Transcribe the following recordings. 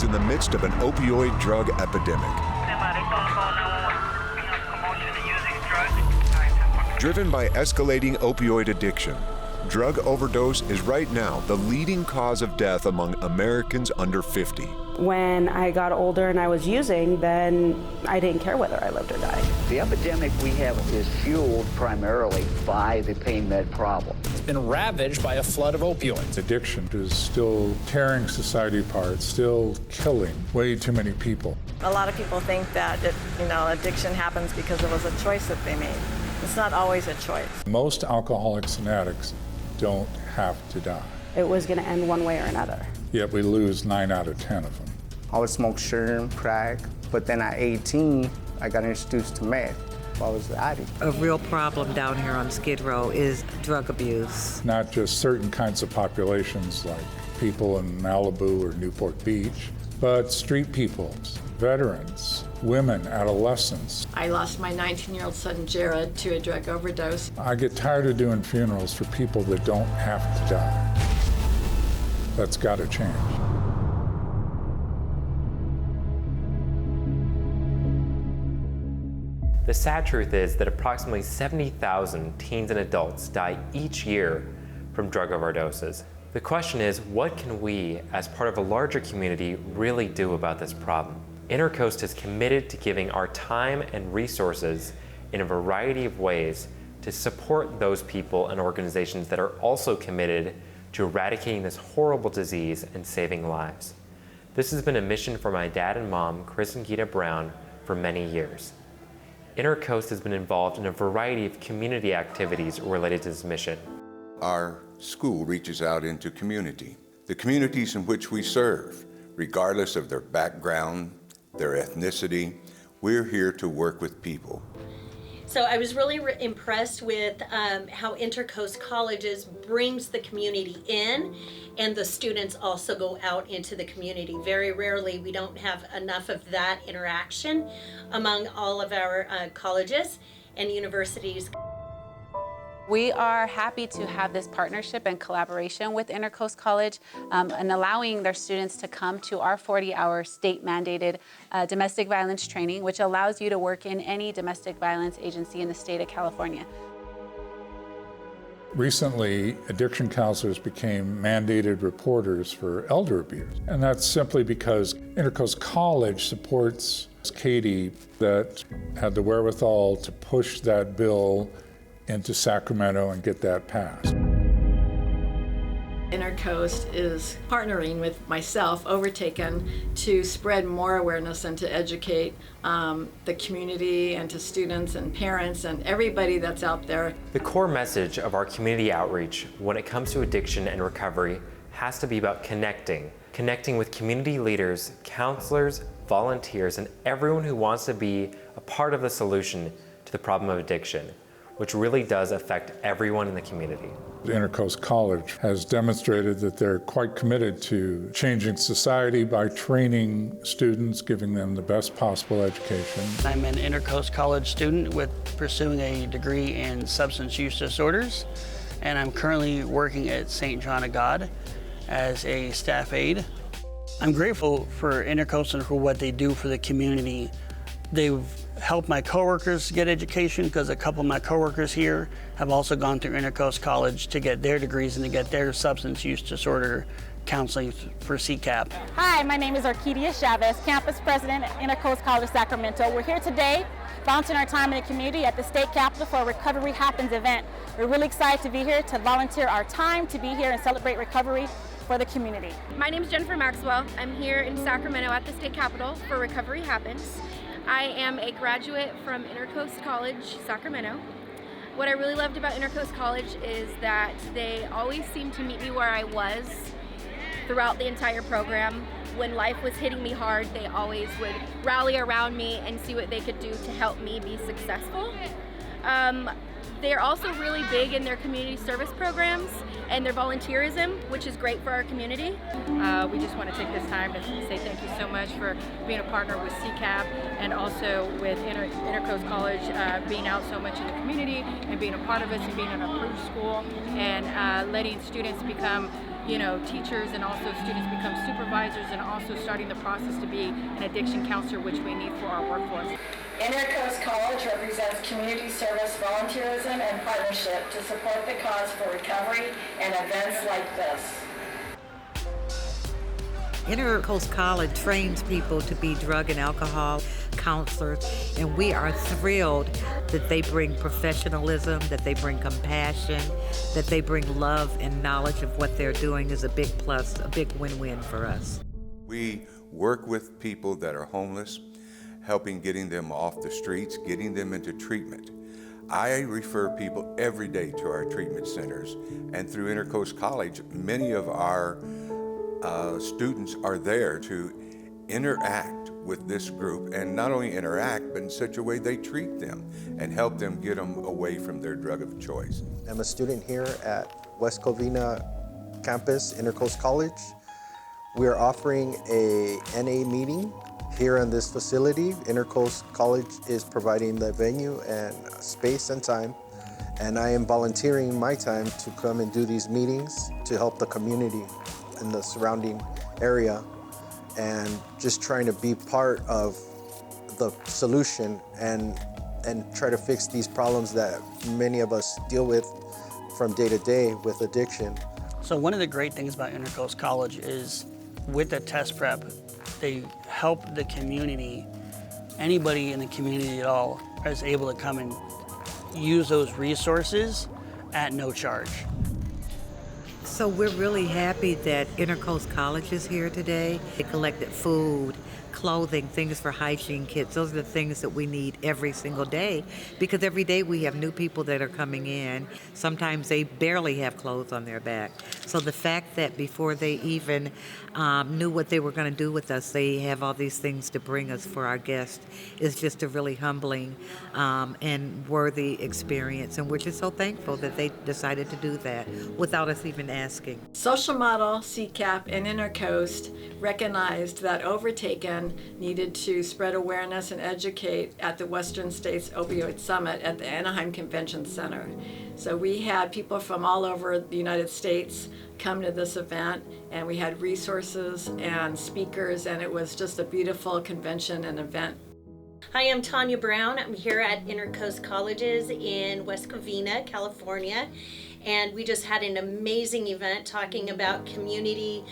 in the midst of an opioid drug epidemic. Driven by escalating opioid addiction, drug overdose is right now the leading cause of death among Americans under 50. When I got older and I was using, then I didn't care whether I lived or died. The epidemic we have is fueled primarily by the pain med problem. It's been ravaged by a flood of opioids. Addiction is still tearing society apart, still killing way too many people. A lot of people think that addiction happens because it was a choice that they made. It's not always a choice. Most alcoholics and addicts don't have to die. It was going to end one way or another. Yet we lose 9 out of 10 of them. I would smoke sherm, crack, but then at 18, I got introduced to meth. I was an addict. A real problem down here on Skid Row is drug abuse. Not just certain kinds of populations like people in Malibu or Newport Beach, but street peoples, veterans, women, adolescents. I lost my 19-year-old son, Jared, to a drug overdose. I get tired of doing funerals for people that don't have to die. That's got to change. The sad truth is that approximately 70,000 teens and adults die each year from drug overdoses. The question is, what can we, as part of a larger community, really do about this problem? InterCoast is committed to giving our time and resources in a variety of ways to support those people and organizations that are also committed to eradicating this horrible disease and saving lives. This has been a mission for my dad and mom, Chris and Gita Brown, for many years. InterCoast has been involved in a variety of community activities related to this mission. Our school reaches out into community, the communities in which we serve, regardless of their background, their ethnicity. We're here to work with people. So I was really impressed with how InterCoast Colleges brings the community in, and the students also go out into the community. Very rarely we don't have enough of that interaction among all of our colleges and universities. We are happy to have this partnership and collaboration with InterCoast College and allowing their students to come to our 40-hour state-mandated domestic violence training, which allows you to work in any domestic violence agency in the state of California. Recently, addiction counselors became mandated reporters for elder abuse. And that's simply because InterCoast College supports Katie that had the wherewithal to push that bill into Sacramento and get that passed. InterCoast is partnering with myself, Overtaken, to spread more awareness and to educate the community and to students and parents and everybody that's out there. The core message of our community outreach when it comes to addiction and recovery has to be about connecting with community leaders, counselors, volunteers, and everyone who wants to be a part of the solution to the problem of addiction, which really does affect everyone in the community. InterCoast College has demonstrated that they're quite committed to changing society by training students, giving them the best possible education. I'm an InterCoast College student pursuing a degree in substance use disorders, and I'm currently working at St. John of God as a staff aide. I'm grateful for InterCoast and for what they do for the community. They've helped my coworkers get education because a couple of my coworkers here have also gone through InterCoast College to get their degrees and to get their substance use disorder counseling for CAPPS. Hi, my name is Arcadia Chavez, campus president at InterCoast College Sacramento. We're here today volunteering our time in the community at the state capitol for a Recovery Happens event. We're really excited to be here, to volunteer our time, to be here and celebrate recovery for the community. My name is Jennifer Maxwell. I'm here in Sacramento at the state capitol for Recovery Happens. I am a graduate from InterCoast College, Sacramento. What I really loved about InterCoast College is that they always seemed to meet me where I was throughout the entire program. When life was hitting me hard, they always would rally around me and see what they could do to help me be successful. They're also really big in their community service programs and their volunteerism, which is great for our community. We just want to take this time to say thank you so much for being a partner with CAPPS and also with InterCoast College, being out so much in the community and being a part of us and being an approved school and letting students become teachers and also students become supervisors, and also starting the process to be an addiction counselor, which we need for our workforce. InterCoast College represents community service, volunteerism, and partnership to support the cause for recovery and events like this. InterCoast College trains people to be drug and alcohol counselors, and we are thrilled that they bring professionalism, that they bring compassion, that they bring love and knowledge of what they're doing is a big plus, a big win-win for us. We work with people that are homeless, helping getting them off the streets, getting them into treatment. I refer people every day to our treatment centers, and through InterCoast College, many of our students are there to interact with this group, and not only interact, but in such a way they treat them and help them get them away from their drug of choice. I'm a student here at West Covina campus, InterCoast College. We are offering a NA meeting here in this facility. InterCoast College is providing the venue and space and time, and I am volunteering my time to come and do these meetings to help the community in the surrounding area, and just trying to be part of the solution and try to fix these problems that many of us deal with from day to day with addiction. So one of the great things about InterCoast College is with the test prep, they help the community. Anybody in the community at all is able to come and use those resources at no charge. So we're really happy that InterCoast College is here today. They collected food, clothing, things for hygiene kits. Those are the things that we need every single day, because every day we have new people that are coming in. Sometimes they barely have clothes on their back. So the fact that before they even knew what they were going to do with us, they have all these things to bring us for our guests is just a really humbling and worthy experience. And we're just so thankful that they decided to do that without us even asking. Social Model, CCAP, and InterCoast recognized that Overtaken needed to spread awareness and educate at the Western States Opioid Summit at the Anaheim Convention Center. So we had people from all over the United States come to this event, and we had resources and speakers, and it was just a beautiful convention and event. Hi, I'm Tanya Brown. I'm here at InterCoast Colleges in West Covina, California. And we just had an amazing event talking about community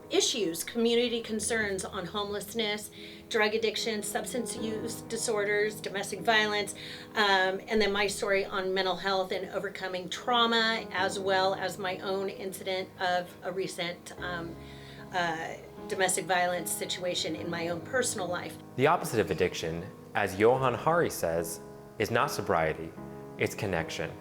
issues, community concerns on homelessness, drug addiction, substance use disorders, domestic violence, and then my story on mental health and overcoming trauma, as well as my own incident of a recent domestic violence situation in my own personal life. The opposite of addiction, as Johan Hari says, is not sobriety, it's connection.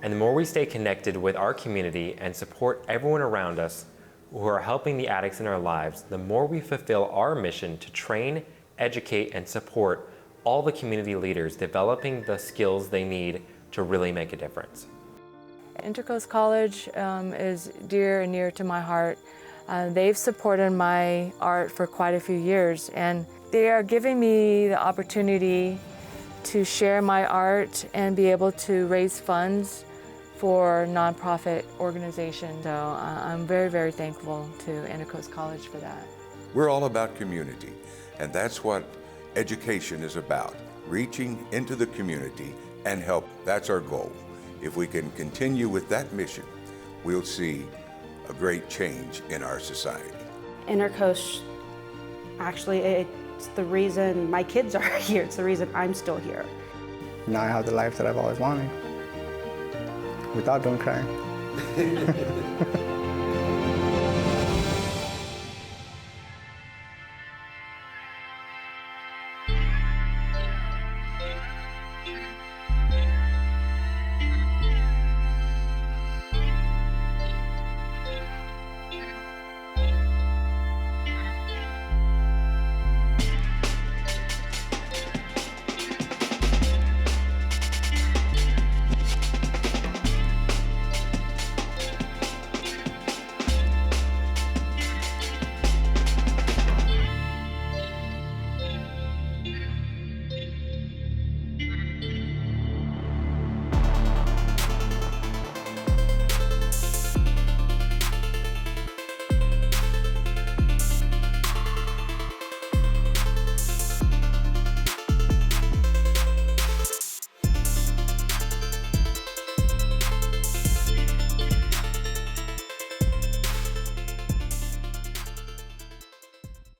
And the more we stay connected with our community and support everyone around us who are helping the addicts in our lives, the more we fulfill our mission to train, educate, and support all the community leaders developing the skills they need to really make a difference. InterCoast College is dear and near to my heart. They've supported my art for quite a few years, and they are giving me the opportunity to share my art and be able to raise funds for nonprofit organizations. So I'm very, very thankful to InterCoast College for that. We're all about community, and that's what education is about, reaching into the community and help. That's our goal. If we can continue with that mission, we'll see a great change in our society. InterCoast, actually, it's the reason my kids are here. It's the reason I'm still here. Now I have the life that I've always wanted, without doing crime.